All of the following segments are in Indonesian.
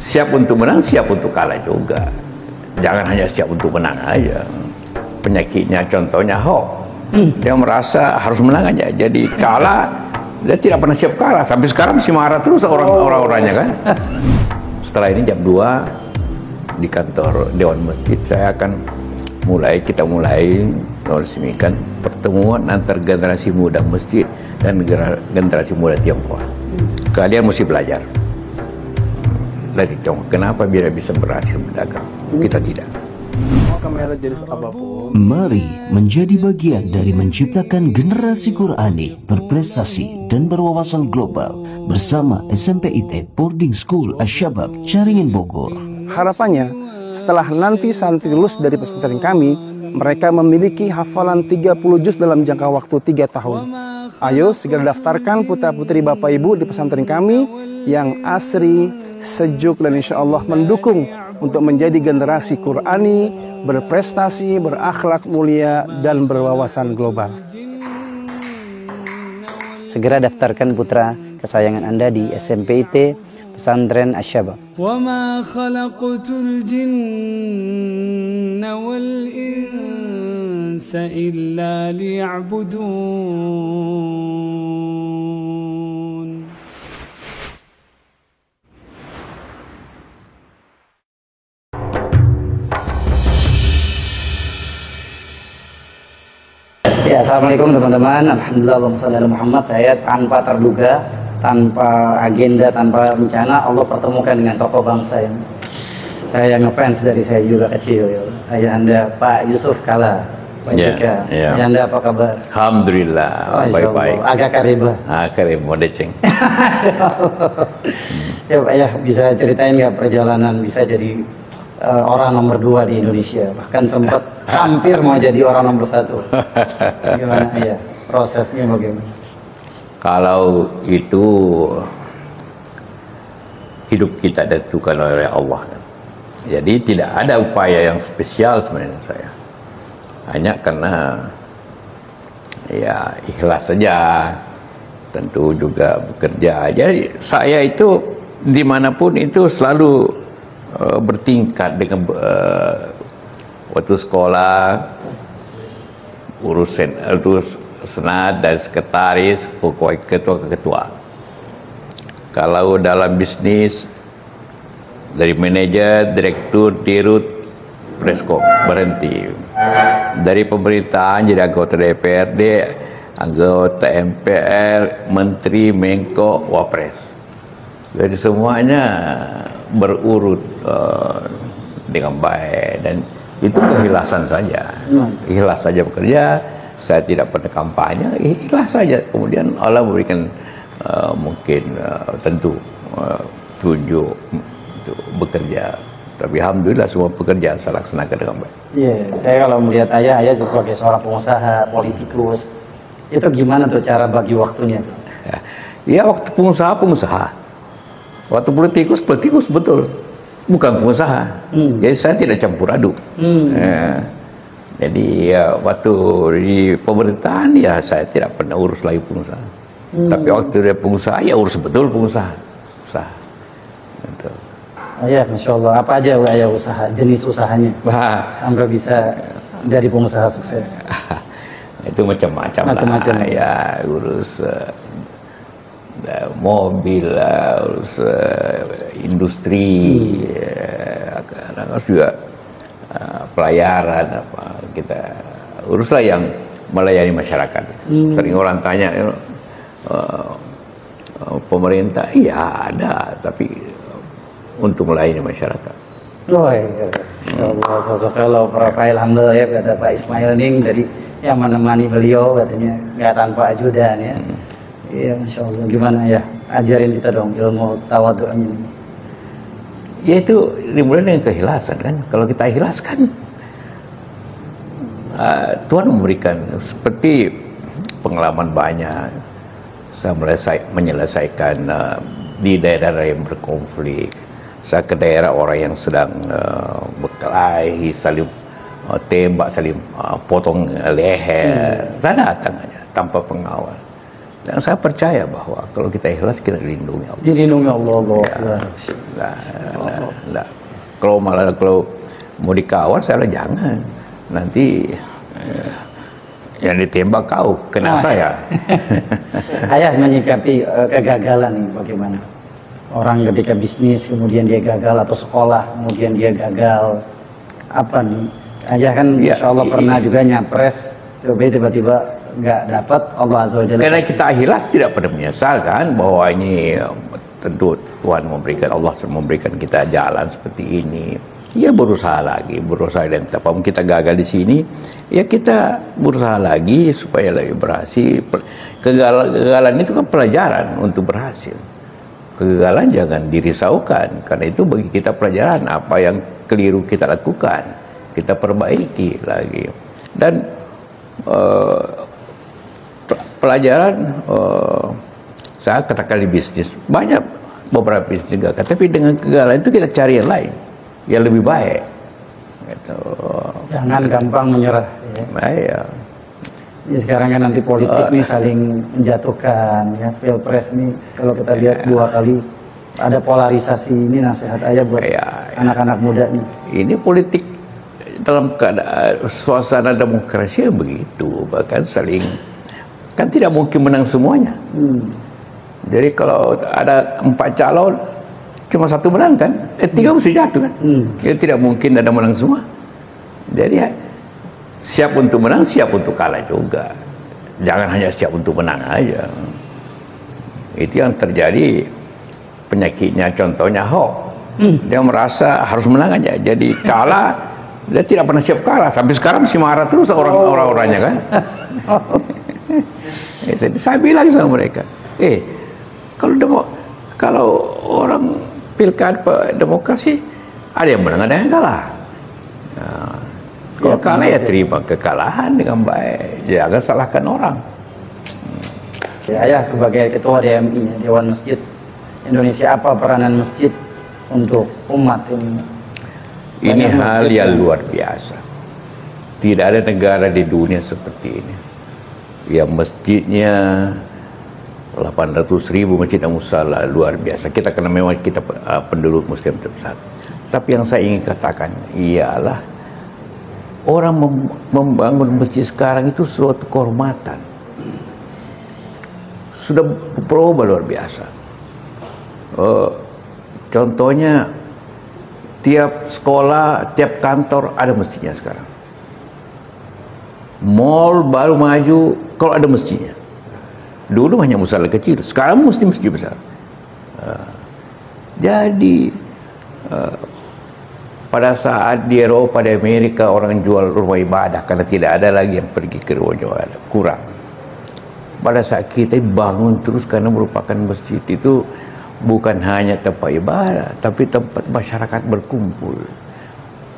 siap untuk menang, siap untuk kalah juga. Jangan hanya siap untuk menang aja. Penyakitnya contohnya Ahok, dia merasa harus menang aja, jadi kalah dia tidak pernah siap kalah, sampai sekarang masih marah terus orang-orangnya kan. Setelah ini jam 2 di kantor Dewan Masjid kita mulai meresmikan pertemuan antar generasi muda masjid dan generasi muda Tionghoa. Kalian mesti belajar dari Tionghoa. Kenapa biar bisa berhasil berdagang? Kita tidak. Kamera jenis apapun. Mari menjadi bagian dari menciptakan generasi Qurani berprestasi dan berwawasan global bersama SMPIT Boarding School Asyabab Caringin Bogor. Harapannya setelah nanti santri lulus dari pesantren kami, mereka memiliki hafalan 30 juz dalam jangka waktu 3 tahun. Ayo segera daftarkan putra-putri Bapak Ibu di pesantren kami yang asri, sejuk, dan insya Allah mendukung untuk menjadi generasi Qurani, berprestasi, berakhlak mulia, dan berwawasan global. Segera daftarkan putra kesayangan Anda di SMPIT Pesantren Asyabab. وَمَا خَلَقْتُ الْجِنَّ وَالْإِنسَ إِلَّا لِيَعْبُدُونَ. Ya, assalamualaikum teman-teman. Alhamdulillah, Allahumma shalli ala Muhammad. Saya tanpa terduga, tanpa agenda, tanpa rencana, Allah pertemukan dengan tokoh bangsa yang saya ngefans dari saya juga kecil. Ayahanda Pak Yusuf Kala, Pak Jika. Ayahanda apa kabar? Alhamdulillah, baik-baik. Agak karibah. Karib, mau deceng. Ya Pak, ya bisa ceritain nggak perjalanan bisa jadi orang nomor 2 di Indonesia, bahkan sempat hampir mau jadi orang nomor 1. Gimana ya prosesnya, bagaimana? Kalau itu hidup kita ditentukan oleh Allah, jadi tidak ada upaya yang spesial sebenarnya saya, hanya karena ya ikhlas saja, tentu juga bekerja. Jadi saya itu dimanapun itu selalu bertingkat dengan waktu sekolah, urusan senat dan sekretaris, ketua. Kalau dalam bisnis dari manajer, direktur, dirut, preskom, berhenti. Dari pemerintahan jadi anggota DPRD, anggota MPR, menteri, menko, wapres. Jadi semuanya berurut dengan baik, dan itu keikhlasan saja. Ikhlas saja bekerja. Saya tidak pernah kampanye, ikhlas saja. Kemudian Allah memberikan mungkin tentu tunjuk untuk bekerja. Tapi alhamdulillah semua pekerjaan saya laksanakan dengan baik. Iya, saya kalau melihat ayah juga sebagai seorang pengusaha, politikus, itu gimana tuh cara bagi waktunya? Ya waktu pengusaha. Waktu politikus betul. Bukan pengusaha. Jadi saya tidak campur aduk. Jadi ya, waktu di pemerintahan ya saya tidak pernah urus lagi pengusaha. Tapi waktu dia pengusaha ya urus betul pengusaha. Gitu. Oh ya, Masya Allah. Apa aja ayah usaha, jenis usahanya sampai bisa dari pengusaha sukses? Itu macam-macam lah. Ya urus mobil lah, urus industri, juga pelayaran apa, kita uruslah yang melayani masyarakat. Sering orang tanya pemerintah, iya ada, tapi untuk melayani masyarakat. Oh iya, Allah sosok kalau Pak alhamdulillah ya, kata Pak Ismail Ning dari yang menemani beliau katanya nggak tanpa ajudan ya. Iya, Masya Allah. Gimana ya, ajarin kita dong ilmu tawadhu'nya. Ya itu dimulai dengan keikhlasan kan. Kalau kita ikhlaskan, Tuhan memberikan. Seperti pengalaman banyak, saya menyelesaikan di daerah yang berkonflik. Saya ke daerah orang yang sedang berkelahi, saling tembak, saling potong leher. Saya datang aja tanpa pengawal. Dan saya percaya bahwa kalau kita ikhlas, kita dilindungi Allah. Dilindungi Allah. Nah. Kalau mau dikawal saya jangan. Nanti yang ditembak kau, kena saya. Ayah menyikapi kegagalan bagaimana? Orang ketika bisnis kemudian dia gagal, atau sekolah kemudian dia gagal, apa nih? Ayah kan insya Allah pernah juga nyapres, tiba-tiba nggak dapat, Allah Azza wa Jalla. Karena kita ikhlas tidak pernah menyesalkan bahwa ini tentu Tuhan Allah memberikan kita jalan seperti ini. Ya berusaha lagi, dan apapun kita gagal di sini, ya kita berusaha lagi supaya lebih berhasil. Kegagalan itu kan pelajaran untuk berhasil. Kegagalan jangan dirisaukan, karena itu bagi kita pelajaran apa yang keliru kita lakukan, kita perbaiki lagi. Dan pelajaran saya katakan di bisnis banyak beberapa bisnis gagal, tapi dengan kegagalan itu kita cari yang lain yang lebih baik gitu. Jangan gampang menyerah ya. Ini sekarang kan nanti politik nih saling menjatuhkan ya, pilpres nih kalau kita lihat 2 kali ada polarisasi. Ini nasihat Ayah buat anak-anak muda nih. Ini politik dalam keadaan suasana demokrasi begitu, bahkan saling, kan tidak mungkin menang semuanya. Jadi kalau ada 4 calon cuma 1 menang kan, 3 mesti jatuh kan. Jadi tidak mungkin ada menang semua. Jadi siap untuk menang, siap untuk kalah juga. Jangan hanya siap untuk menang aja. Itu yang terjadi penyakitnya, contohnya hoax. Dia merasa harus menang aja. Jadi kalah, dia tidak pernah siap kalah. Sampai sekarang masih marah terus orang-orangnya kan. Saya bilang sama mereka, kalau orang pilkada demokrasi ada yang menang, ada yang kalah. Kalau kalah ya terima kekalahan dengan baik, jangan salahkan orang. Ayah sebagai ketua DMI, Dewan Masjid Indonesia, apa peranan masjid untuk umat ini? Ini hal yang luar biasa. Tidak ada negara di dunia seperti ini yang masjidnya 800.000 masjid dan musala, luar biasa. Kita karena memang kita penduduk muslim terbesar. Tapi yang saya ingin katakan ialah orang membangun masjid sekarang itu suatu kehormatan. Sudah berubah luar biasa. Contohnya tiap sekolah, tiap kantor ada masjidnya sekarang. Mall baru maju kalau ada masjidnya. Dulu hanya musala kecil, sekarang mesti masjid besar. Jadi pada saat di Eropa, di Amerika orang jual rumah ibadah karena tidak ada lagi yang pergi ke rumah ibadah, kurang. Pada saat kita bangun terus karena merupakan masjid itu bukan hanya tempat ibadah, tapi tempat masyarakat berkumpul.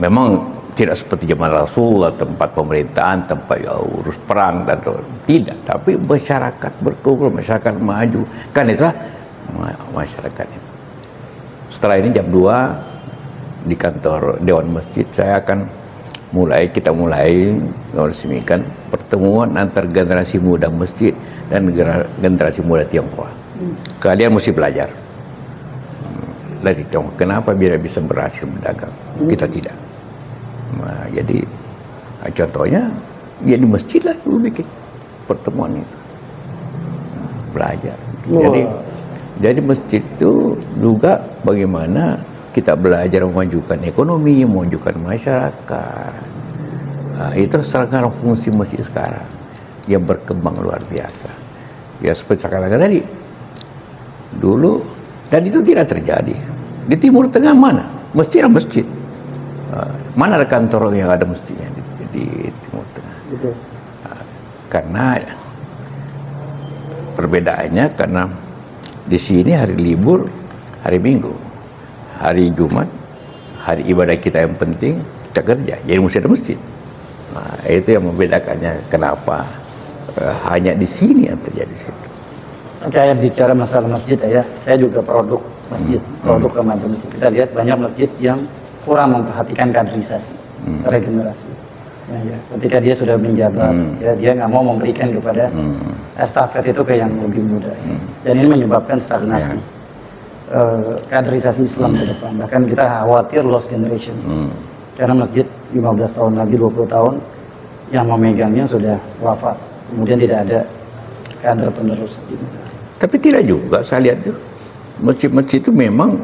Memang tidak seperti zaman Rasulullah, tempat pemerintahan, tempat urus perang dan tidak, tapi masyarakat berkumpul, masyarakat maju. Kan itulah masyarakat itu. Setelah ini jam 2 di kantor Dewan Masjid saya akan kita mulai meresmikan pertemuan antar generasi muda masjid dan generasi muda Tionghoa. Kalian mesti belajar dari Tionghoa. Kenapa biar bisa berhasil berdagang? Kita tidak. Nah, jadi contohnya ya di masjid lah dulu bikin pertemuan itu, belajar. Jadi masjid itu juga bagaimana kita belajar memajukan ekonomi, memajukan masyarakat. Nah, itu sekarang fungsi masjid sekarang yang berkembang luar biasa. Ya seperti sekarang tadi dulu, dan itu tidak terjadi di Timur Tengah. Mana masjid? Mana ada kantor yang ada masjidnya di Timur Tengah? Karena perbedaannya, karena di sini hari libur, hari Minggu, hari Jumat, hari ibadah kita yang penting, kita kerja, jadi mesti ada masjid. Nah, itu yang membedakannya kenapa hanya di sini yang terjadi situ. Oke, Ayah bicara masalah masjid, Ayah, saya juga produk masjid, produk remaja masjid. Kita lihat banyak masjid yang kurang memperhatikan kaderisasi, regenerasi. Ya. Ketika dia sudah menjabat, ya, dia nggak mau memberikan kepada estafet itu ke yang lebih muda. Dan ini menyebabkan stagnasi. kaderisasi Islam ke depan. Bahkan kita khawatir lost generation. Karena masjid 15 tahun lagi, 20 tahun yang memegangnya sudah wafat. Kemudian tidak ada kader penerus. Tapi tidak juga, saya lihat tuh masjid-masjid itu memang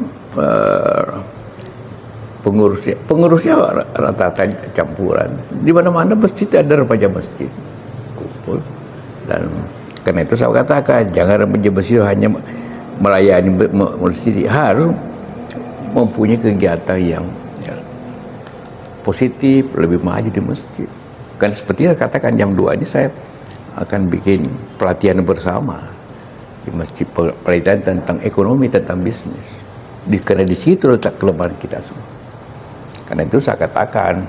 pengurusnya rata-rata campuran. Di mana-mana masjid ada remaja masjid kumpul. Dan karena itu saya katakan jangan remaja masjid hanya melayani masjid, harus mempunyai kegiatan yang positif, lebih maju di masjid. Kan seperti saya katakan jam 2 ini saya akan bikin pelatihan bersama di masjid, pelatihan tentang ekonomi, tentang bisnis. Karena di situ letak kelemahan kita semua. Karena itu saya katakan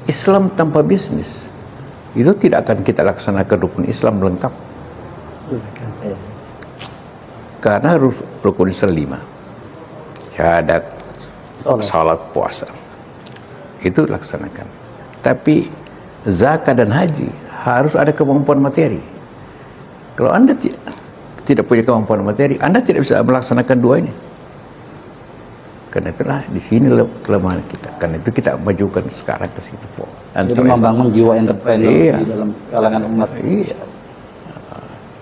Islam tanpa bisnis itu tidak akan kita laksanakan rukun Islam lengkap. Karena rukun Islam 5, syahadat, salat, puasa, itu laksanakan. Tapi zakat dan haji harus ada kemampuan materi. Kalau Anda tidak punya kemampuan materi, Anda tidak bisa melaksanakan dua ini. Karena itulah di sini kelemahan kita. Karena itu kita majukan sekarang ke situ. Jadi membangun jiwa entrepreneur di dalam kalangan umat. Iya.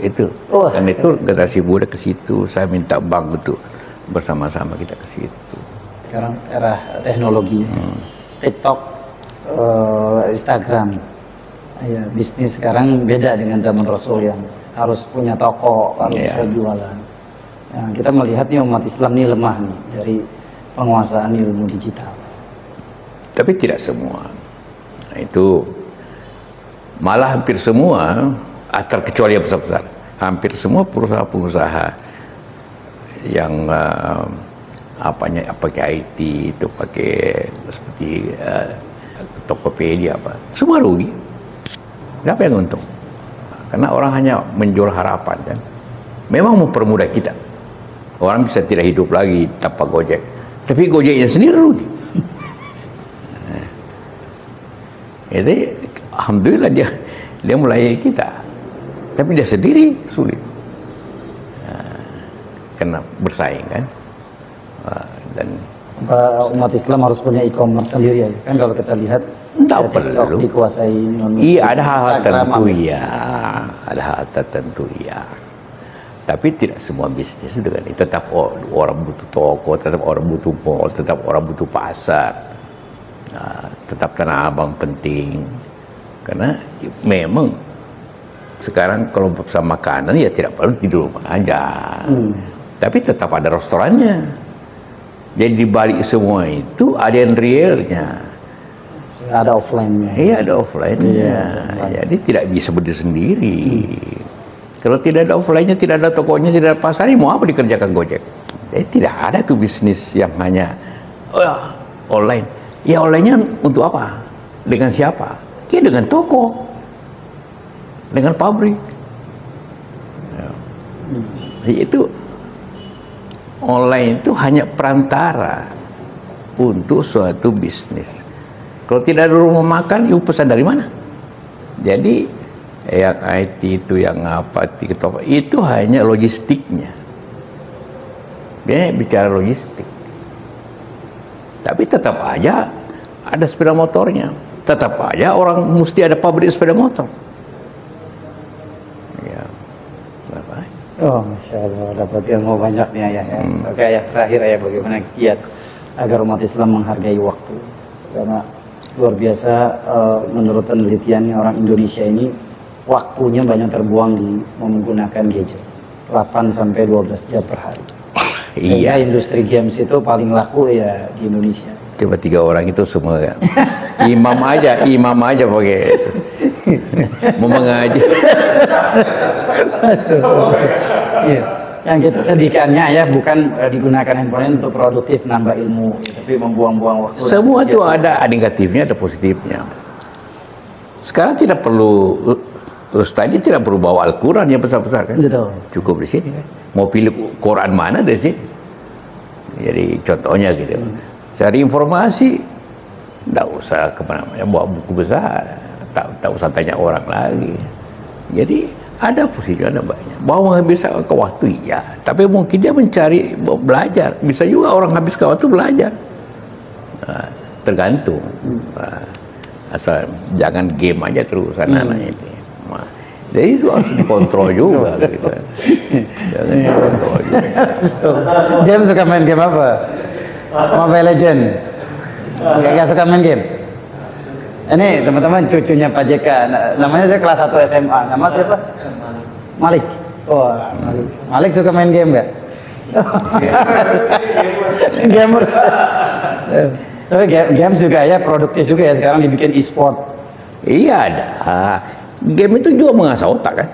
Itu. Dan itu generasi muda ke situ. Saya minta bank itu bersama-sama kita ke situ. Sekarang era teknologi, TikTok, Instagram, ya, bisnis sekarang beda dengan zaman Rasul yang harus punya toko, harus bisa jualan. Nah, kita melihat nih umat Islam ini lemah nih dari penguasaan ilmu digital. Tapi tidak semua. Nah, itu malah hampir semua, terkecuali yang besar-besar, hampir semua pengusaha-pengusaha yang pakai IT itu pakai seperti Tokopedia semua rugi. Siapa yang untung? Karena orang hanya menjual harapan kan. Memang mempermudah kita. Orang bisa tidak hidup lagi tanpa Gojek. Tapi Gojeknya sendiri rugi. Jadi alhamdulillah dia mulai kita. Tapi dia sendiri sulit. Karena bersaing kan. Dan umat Islam harus punya e-commerce sendiri ya. Kan kalau kita lihat tak perlu dikuasai. Iya, ada hal tertentu ya. Ada hal tertentu ya. Tapi tidak semua bisnis dengan itu. Tetap orang butuh toko, tetap orang butuh mall, tetap orang butuh pasar. Tetap Tanah Abang penting. Karena memang sekarang kalau pesan makanan ya tidak perlu di rumah aja. Tapi tetap ada restorannya. Jadi di balik semua itu ada yang realnya. Ada offline-nya. Iya, ada offline-nya. Jadi tidak bisa berdiri sendiri. Kalau tidak ada offline-nya, tidak ada tokonya, tidak ada pasarnya, mau apa dikerjakan Gojek? Jadi tidak ada tuh bisnis yang hanya online. Ya online-nya untuk apa? Dengan siapa? Ya dengan toko. Dengan pabrik. Jadi itu online itu hanya perantara untuk suatu bisnis. Kalau tidak ada rumah makan, ibu pesan dari mana? Jadi yang IT itu, yang apa, TikTok itu hanya logistiknya. Dia bicara logistik. Tapi tetap aja ada sepeda motornya. Tetap aja orang mesti ada pabrik sepeda motor. Ya, kenapa? Oh, Masya Allah, dapat ilmu banyak nih ayah ya. Oke, ayah terakhir ayah, bagaimana kiat agar umat Islam menghargai waktu? Karena luar biasa, menurut penelitiannya orang Indonesia ini waktunya banyak terbuang di menggunakan gadget, 8-12 jam per hari. Iya. Industri games itu paling laku ya di Indonesia. Coba 3 orang itu semua ya. imam aja pakai itu. Mau mengaji. Iya. Yang kita sedihkannya ya bukan digunakan handphone untuk produktif nambah ilmu, tapi membuang-buang waktu. Semua itu ada negatifnya, ada positifnya. Sekarang tidak perlu Ustaz tidak perlu bawa Al-Quran yang besar-besar kan? Betul. Cukup di sini kan. Mau pilih Quran mana dari sini. Jadi contohnya gitu. Cari informasi, tidak usah kemana-mana, bawa buku besar, tak usah tanya orang lagi. Jadi Ada positif, ada banyak. Bahwa menghabiskan waktu, ya. Tapi mungkin dia mencari belajar. Bisa juga orang habiskan waktu belajar. Tergantung. Asal jangan game aja terus anak-anak ini. Jadi itu harus dikontrol juga. Gitu. Jangan dikontrol juga. Game suka main game apa? Mobile Legend. Gak suka main game? Ini teman-teman cucunya Pak JK. Namanya saya kelas 1 SMA. Nama siapa? Malik. Oh, Malik suka main game nggak? Gamers. Tapi games juga ya, produktif juga ya sekarang dibikin e-sport. Iya ada. Game itu juga mengasah otak kan.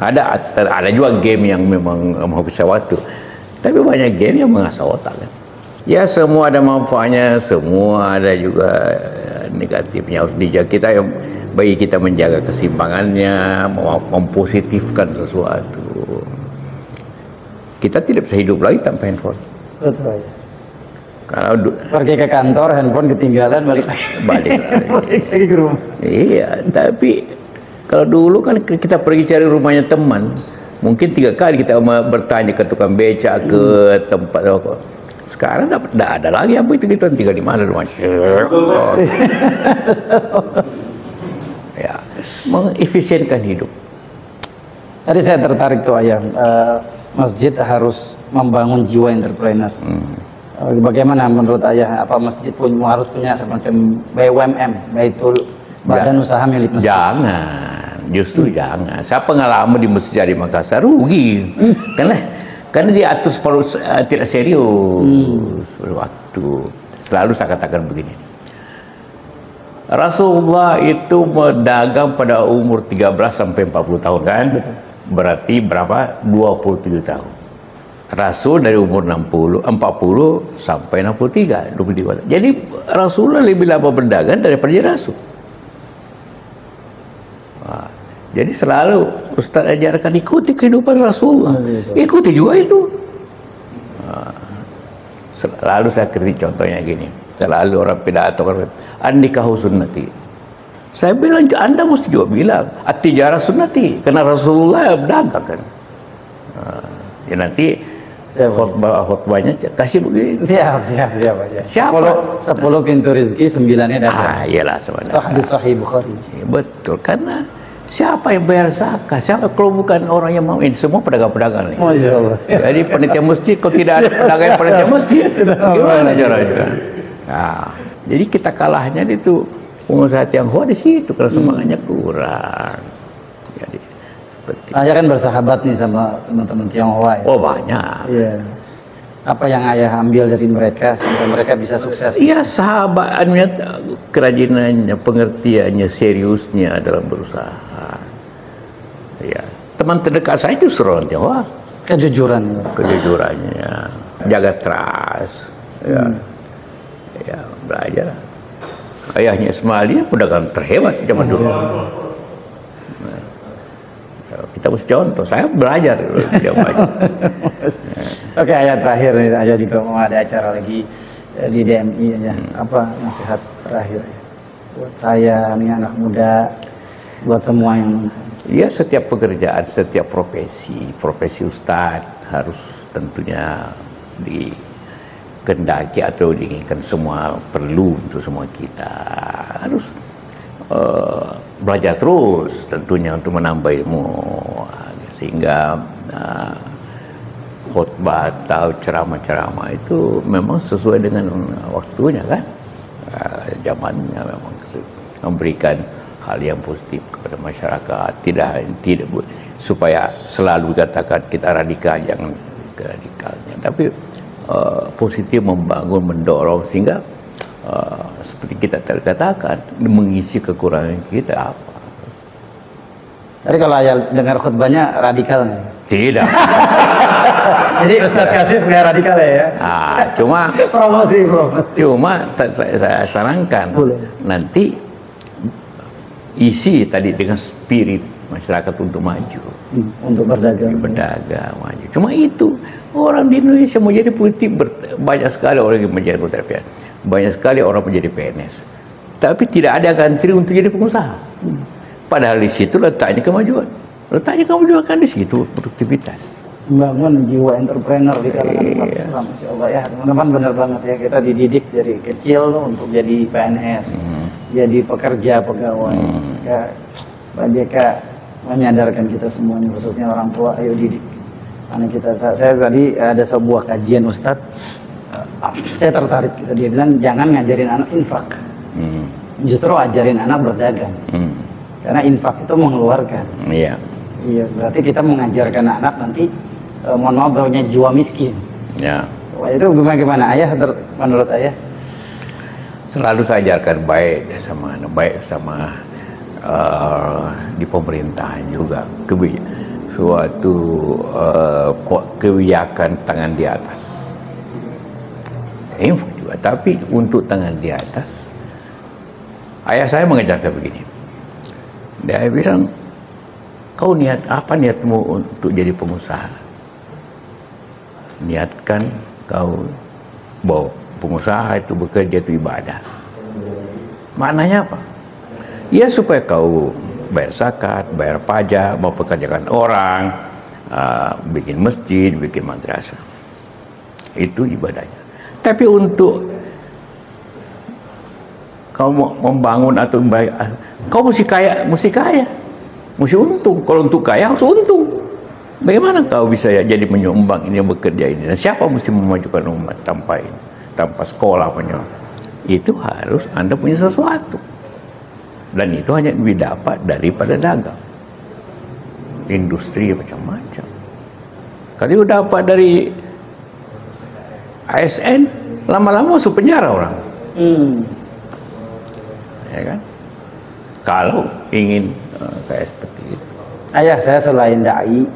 Ada juga game yang memang menghabiskan waktu. Tapi banyak game yang mengasah otak kan. Ya semua ada manfaatnya, semua ada juga negatifnya. Harus dijaga kita yang bagi kita menjaga keseimbangannya, mempositifkan sesuatu. Kita tidak bisa hidup lagi tanpa handphone. Betul ya. Kalau pergi ke kantor, handphone ketinggalan, balik balik lagi ke rumah. Iya, tapi kalau dulu kan kita pergi cari rumahnya teman, mungkin 3 kali kita bertanya ke tukang beca, ke tempat rokok. Sekarang tidak ada lagi apa itu, kita tinggal di mana rumahnya. Ya, mengefisienkan hidup. Tadi saya tertarik tuh ayah, masjid harus membangun jiwa entrepreneur. Bagaimana menurut ayah, apa masjid harus punya semacam BUMN, Baitul Badan Usaha Milik Masjid? Jangan, justru jangan. Saya pengalaman di masjid di Makassar rugi, karena diatur tidak serius waktu. Selalu saya katakan begini. Rasulullah itu berdagang pada umur 13 sampai 40 tahun kan? Berarti berapa? 27 tahun. Rasul dari umur 40 sampai 63, 23. Jadi Rasulullah lebih lama berdagang daripada Rasul. Jadi selalu Ustaz ajarkan ikuti kehidupan Rasulullah. Ikuti juga itu. Selalu saya kritik contohnya gini. Selalu orang pidato an-nikahu sunnati. Saya bilang Anda mesti juga bilang at-tijarah sunnati, karena Rasulullah berdagang kan. Ya nanti khutbahnya kasih begitu. Siap aja. Siapa? 10 pintu rezeki, 9-nya dapat. Iyalah sebenarnya. Hadis sahih Bukhari. Betul, karena siapa yang bayar zakat? Siapa kalau bukan orang yang mau? Ini semua pedagang-pedagang nih. Masya Allah. Jadi panitia masjid, kalau tidak ada pedagang panitia masjid, gimana caranya? Nah, jadi kita kalahnya itu pengusaha Tionghoa di situ karena semangatnya kurang. Jadi Ayah kan bersahabat nih sama teman-teman Tionghoa ya? Oh banyak. Iya. Apa yang ayah ambil dari mereka sehingga mereka bisa sukses? Iya, sahabatnya, kerajinannya, pengertiannya, seriusnya dalam berusaha. Ya, teman terdekat saya justru orang Tionghoa. Kejujurannya, jaga trust. Ya, ya belajar. Ayahnya Ismail pedagang terhebat zaman dulu. Kita harus contoh, saya belajar dia banyak. Oke, ayat terakhir nih, ayah juga mau ada acara lagi di DMI aja. Apa nasihat terakhir buat saya nih anak muda, buat semua yang ya setiap pekerjaan, setiap profesi ustadz harus tentunya dikendaki atau diinginkan, semua perlu untuk semua kita harus belajar terus tentunya untuk menambah ilmu sehingga khutbah atau ceramah-ceramah itu memang sesuai dengan waktunya kan, zamannya memang memberikan hal yang positif kepada masyarakat, tidak supaya selalu dikatakan kita radikal, jangan radikalnya, tapi positif, membangun, mendorong sehingga seperti kita terkatakan mengisi kekurangan kita apa. Tadi kalau ayah dengar khutbahnya radikal nih? Tidak. Jadi Ustadz Kasif nggak radikal ya? Cuma promosi bro. Cuma saya sarankan nanti isi tadi dengan spirit masyarakat untuk maju, untuk berdagang maju. Cuma itu orang di Indonesia mau jadi politik banyak sekali orang yang menjadi politik. Banyak sekali orang menjadi PNS, tapi tidak ada gantri untuk jadi pengusaha. Padahal di situ letaknya kemajuan. Letaknya kamu juga kan di situ, produktivitas. Membangun jiwa entrepreneur di kalangan umat Islam, Masya Allah ya teman-teman, benar banget ya, kita dididik dari kecil untuk jadi PNS, jadi pekerja pegawai. Ya, Pak JK menyadarkan kita semuanya, khususnya orang tua, ayo didik anak kita. Saya tadi ada sebuah kajian Ustadz, saya tertarik gitu, dia bilang jangan ngajarin anak infak, justru ajarin anak berdagang, karena infak itu mengeluarkan. Iya, berarti kita mengajarkan anak nanti mohon maaf punya jiwa miskin. Ya. Wah, itu gimana ayah, menurut ayah? Selalu saya ajarkan baik sama anak, baik sama di pemerintahan juga, suatu kebijakan tangan di atas, info juga, tapi untuk tangan di atas. Ayah saya mengajarkan begini, dia bilang, kau apa niatmu untuk jadi pengusaha? Niatkan kau bahwa pengusaha itu bekerja itu ibadah. Maknanya apa? Ya supaya kau bayar zakat, bayar pajak, mau pekerjakan orang, bikin masjid, bikin madrasah. Itu ibadahnya. Tapi untuk kau mau membangun atau bayar, kau mesti kaya, mesti untung. Kalau untuk kaya harus untung. Bagaimana kau bisa jadi menyumbang ini, bekerja ini? Dan siapa mesti memajukan umat tanpa sekolah punya? Itu harus Anda punya sesuatu. Dan itu hanya didapat daripada dagang. Industri macam-macam. Kalau dapat dari ASN, lama-lama masuk penjara orang. Ya kan? Kalau ingin kayak seperti itu. Ayah saya selain dai,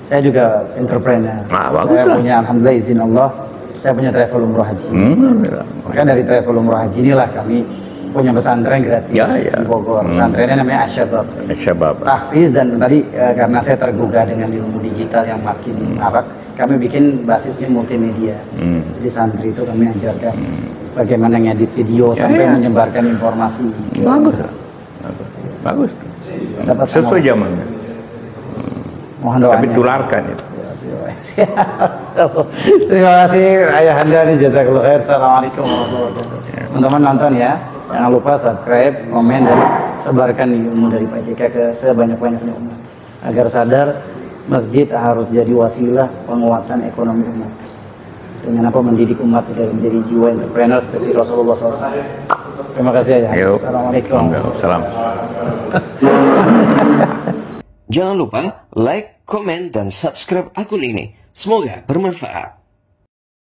saya juga entrepreneur. Saya punya, alhamdulillah izin Allah, saya punya travel umroh haji. Maka dari travel umroh haji inilah kami punya pesantren gratis di Bogor. Pesantrennya namanya Asyabab. Tahfiz, dan tadi karena saya tergugah dengan ilmu digital yang makin marak, kami bikin basisnya multimedia. Jadi santri itu kami ajarkan bagaimana ngedit video sampai menyebarkan informasi. Bagus. Sesuai zamannya. Mohon doanya. Tapi tularkan itu. Terima kasih ayah anda nih, jazakallahu khair. Assalamualaikum warahmatullahi wabarakatuh. Teman-teman nonton ya, jangan lupa subscribe, komen, dan sebarkan ilmu dari Pak JK ke sebanyak-banyaknya umat, agar sadar masjid harus jadi wasilah penguatan ekonomi umat. Dengan apa mendidik umat agar menjadi jiwa entrepreneur seperti Rasulullah SAW. Terima kasih ayah. Assalamualaikum. Salam. Jangan lupa like, komen, dan subscribe akun ini. Semoga bermanfaat.